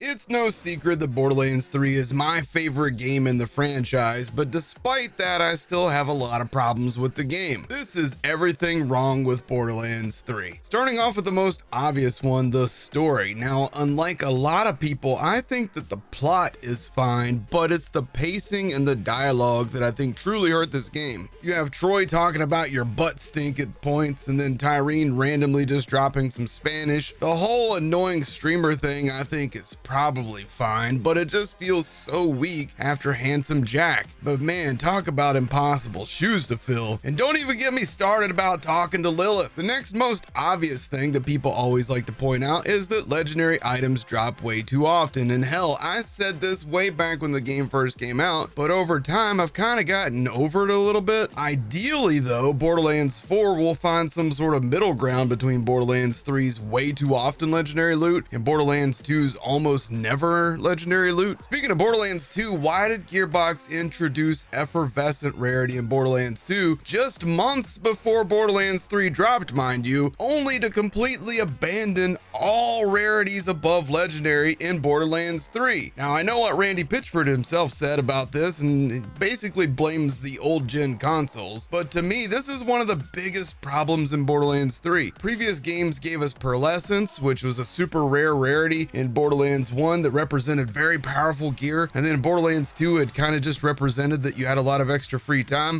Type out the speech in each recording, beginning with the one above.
It's no secret that Borderlands 3 is my favorite game in the franchise, but despite that, I still have a lot of problems with the game. This is everything wrong with Borderlands 3. Starting off with the most obvious one, the story. Now, unlike a lot of people, I think that the plot is fine, but it's the pacing and the dialogue that I think truly hurt this game. You have Troy talking about your butt stink at points, and then Tyreen randomly just dropping some Spanish. The whole annoying streamer thing I think is probably fine, but it just feels so weak after Handsome Jack. But man, talk about impossible shoes to fill. And don't even get me started about talking to Lilith. The next most obvious thing that people always like to point out is that legendary items drop way too often. And hell, I said this way back when the game first came out, but over time I've kind of gotten over it a little bit. Ideally though, Borderlands 4 will find some sort of middle ground between Borderlands 3's way too often legendary loot and Borderlands 2's almost never legendary loot. Speaking of Borderlands 2, why did Gearbox introduce effervescent rarity in Borderlands 2 just months before Borderlands 3 dropped, mind you, only to completely abandon all rarities above legendary in Borderlands 3? Now, I know what Randy Pitchford himself said about this and basically blames the old gen consoles, but to me, this is one of the biggest problems in Borderlands 3. Previous games gave us Pearlescence, which was a super rare rarity in Borderlands 1 that represented very powerful gear, and then Borderlands 2 had kind of just represented that you had a lot of extra free time.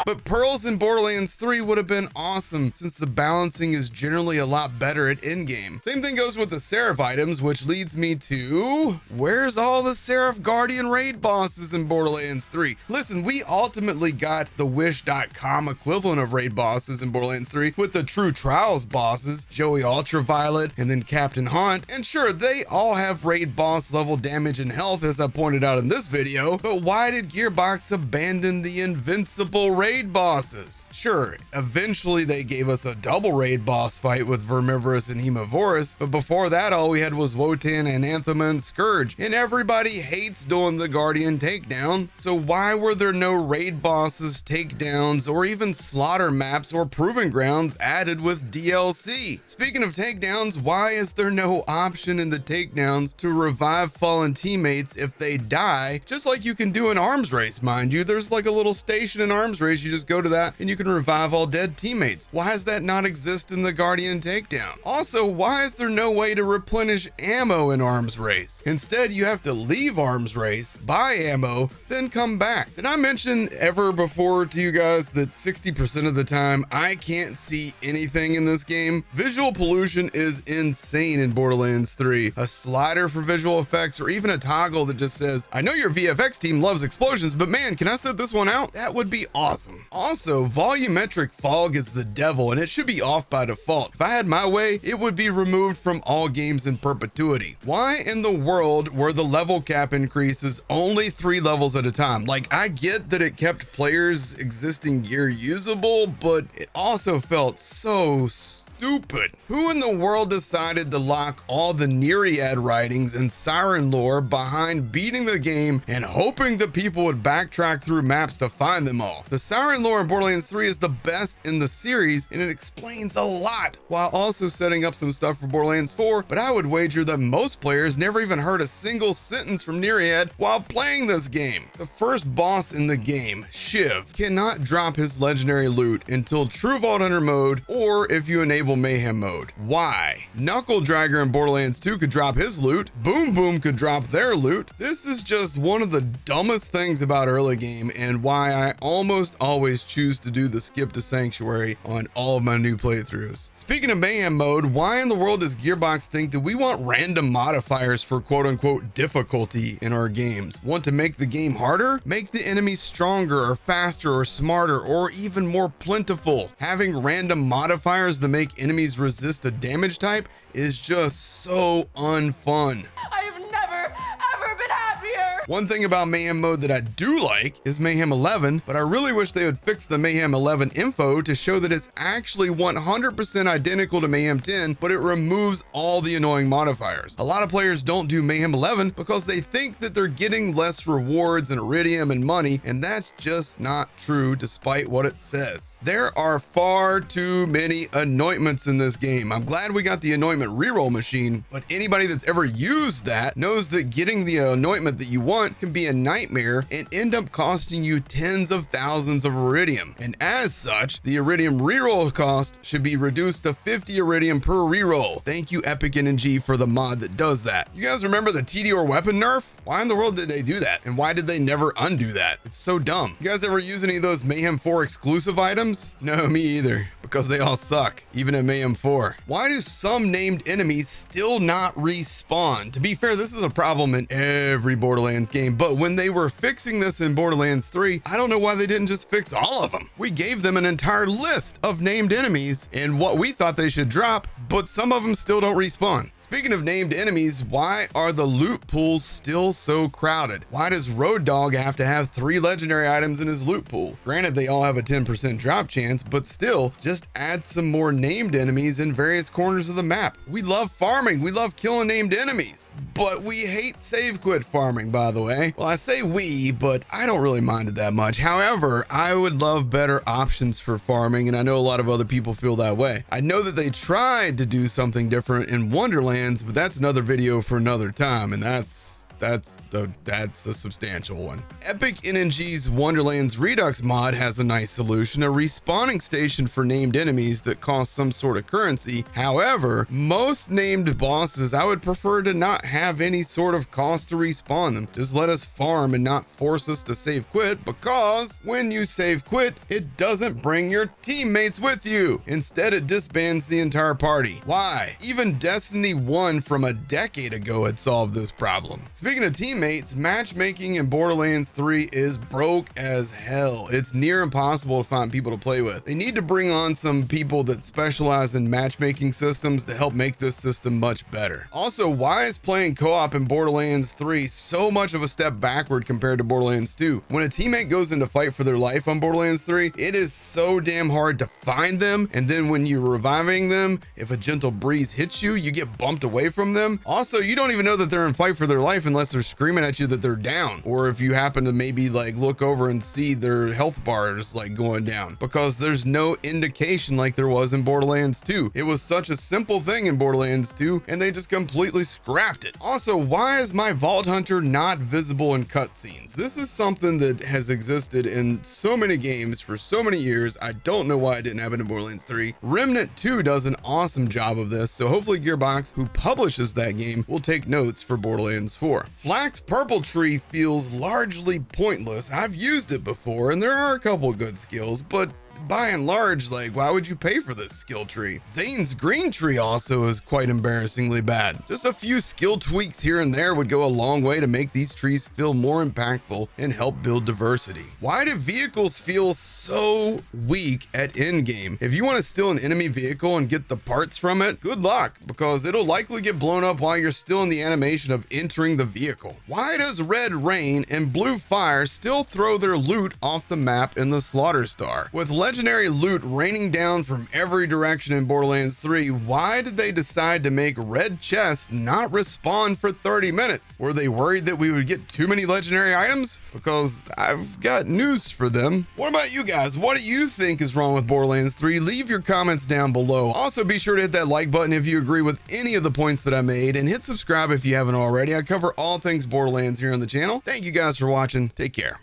But pearls in Borderlands 3 would have been awesome since the balancing is generally a lot better at endgame. Same thing goes with the Seraph items, which leads me to where's all the Seraph Guardian raid bosses in Borderlands 3? Listen, we ultimately got the Wish.com equivalent of raid bosses in Borderlands 3 with the True Trials bosses, Joey Ultraviolet and then Captain Haunt, and sure, they all have raid boss level damage and health as I pointed out in this video, but why did Gearbox abandon the invincible raid bosses? Sure, eventually they gave us a double raid boss fight with Vermivorous and Hemovorous, but before that all we had was Wotan, Anathema, and Scourge, and everybody hates doing the Guardian takedown, so why were there no raid bosses, takedowns, or even slaughter maps or proving grounds added with DLC? Speaking of takedowns, why is there no option in the takedowns to revive fallen teammates if they die, just like you can do in Arms Race, mind you? There's like a little station in Arms Race, you just go to that and you can revive all dead teammates. Why does that not exist in the Guardian takedown? Also, why is there no way to replenish ammo in Arms Race? Instead, you have to leave Arms Race, buy ammo, then come back. Did I mention ever before to you guys that 60% of the time I can't see anything in this game? Visual pollution is insane in Borderlands 3. A slider for visual effects or even a toggle that just says, I know your VFX team loves explosions, but man, can I set this one out? That would be awesome. Also, volumetric fog is the devil and it should be off by default. If I had my way, it would be removed from all games in perpetuity. Why in the world were the level cap increases only 3 levels at a time? Like, I get that it kept players' existing gear usable, but it also felt so stupid. Who in the world decided to lock all the Nereid writings and Siren lore behind beating the game and hoping that people would backtrack through maps to find them all? The Siren lore in Borderlands 3 is the best in the series and it explains a lot while also setting up some stuff for Borderlands 4, but I would wager that most players never even heard a single sentence from Nereid while playing this game. The first boss in the game, Shiv, cannot drop his legendary loot until True Vault Hunter mode or if you enable Mayhem mode. Why? Knuckle Dragger in Borderlands 2 could drop his loot, Boom Boom could drop their loot. This is just one of the dumbest things about early game and why I almost always choose to do the skip to Sanctuary on all of my new playthroughs. Speaking of Mayhem mode, why in the world does Gearbox think that we want random modifiers for quote-unquote difficulty in our games? Want to make the game harder? Make the enemies stronger or faster or smarter or even more plentiful. Having random modifiers that make enemies resist a damage type is just so unfun. I have never, ever been happier. One thing about Mayhem mode that I do like is Mayhem 11, but I really wish they would fix the Mayhem 11 info to show that it's actually 100% identical to Mayhem 10, but it removes all the annoying modifiers. A lot of players don't do Mayhem 11 because they think that they're getting less rewards and iridium and money, and that's just not true despite what it says. There are far too many anointments in this game. I'm glad we got the anointment reroll machine, but anybody that's ever used that knows that getting the anointment that you want can be a nightmare and end up costing you tens of thousands of iridium. And as such, the iridium reroll cost should be reduced to 50 iridium per reroll. Thank you, Epic NG, for the mod that does that. You guys remember the TDR weapon nerf? Why in the world did they do that? And why did they never undo that? It's so dumb. You guys ever use any of those Mayhem 4 exclusive items? No, me either, because they all suck, even in Mayhem 4. Why do some named enemies still not respawn? To be fair, this is a problem in every Borderlands game, but when they were fixing this in Borderlands 3, I don't know why they didn't just fix all of them. We gave them an entire list of named enemies and what we thought they should drop, but some of them still don't respawn. Speaking of named enemies, why are the loot pools still so crowded? Why does Road Dogg have to have 3 legendary items in his loot pool? Granted, they all have a 10% drop chance, but still, just add some more named enemies in various corners of the map. We love farming. We love killing named enemies, but we hate save quit farming, by the way. Well, I say we, but I don't really mind it that much. However, I would love better options for farming, and I know a lot of other people feel that way. I know that they tried to do something different in Wonderlands, but that's another video for another time, and that's a substantial one. Epic NG's Wonderlands Redux mod has a nice solution, a respawning station for named enemies that cost some sort of currency. However, most named bosses, I would prefer to not have any sort of cost to respawn them. Just let us farm and not force us to save quit, because when you save quit, it doesn't bring your teammates with you. Instead, it disbands the entire party. Why? Even Destiny 1 from a decade ago had solved this problem. Speaking of teammates, matchmaking in Borderlands 3 is broke as hell. It's near impossible to find people to play with. They need to bring on some people that specialize in matchmaking systems to help make this system much better. Also, why is playing co-op in Borderlands 3 so much of a step backward compared to Borderlands 2? When a teammate goes into fight for their life on Borderlands 3, it is so damn hard to find them, and then when you're reviving them, if a gentle breeze hits you, you get bumped away from them. Also, you don't even know that they're in fight for their life unless they're screaming at you that they're down, or if you happen to maybe like look over and see their health bars like going down, because there's no indication like there was in Borderlands 2. It was such a simple thing in Borderlands 2, and they just completely scrapped it. Also, why is my Vault Hunter not visible in cutscenes? This is something that has existed in so many games for so many years. I don't know why it didn't happen in Borderlands 3. Remnant 2 does an awesome job of this, so hopefully Gearbox, who publishes that game, will take notes for Borderlands 4. Flax Purple Tree feels largely pointless. I've used it before, and there are a couple good skills, but by and large, like, why would you pay for this skill tree? Zane's Green Tree also is quite embarrassingly bad. Just a few skill tweaks here and there would go a long way to make these trees feel more impactful and help build diversity. Why do vehicles feel so weak at endgame? If you want to steal an enemy vehicle and get the parts from it, good luck, because it'll likely get blown up while you're still in the animation of entering the vehicle. Why does Red Rain and Blue Fire still throw their loot off the map in the Slaughter Star? With legendary loot raining down from every direction in Borderlands 3, why did they decide to make red chests not respawn for 30 minutes? Were they worried that we would get too many legendary items? Because I've got news for them. What about you guys? What do you think is wrong with Borderlands 3? Leave your comments down below. Also, be sure to hit that like button if you agree with any of the points that I made, and hit subscribe if you haven't already. I cover all things Borderlands here on the channel. Thank you guys for watching. Take care.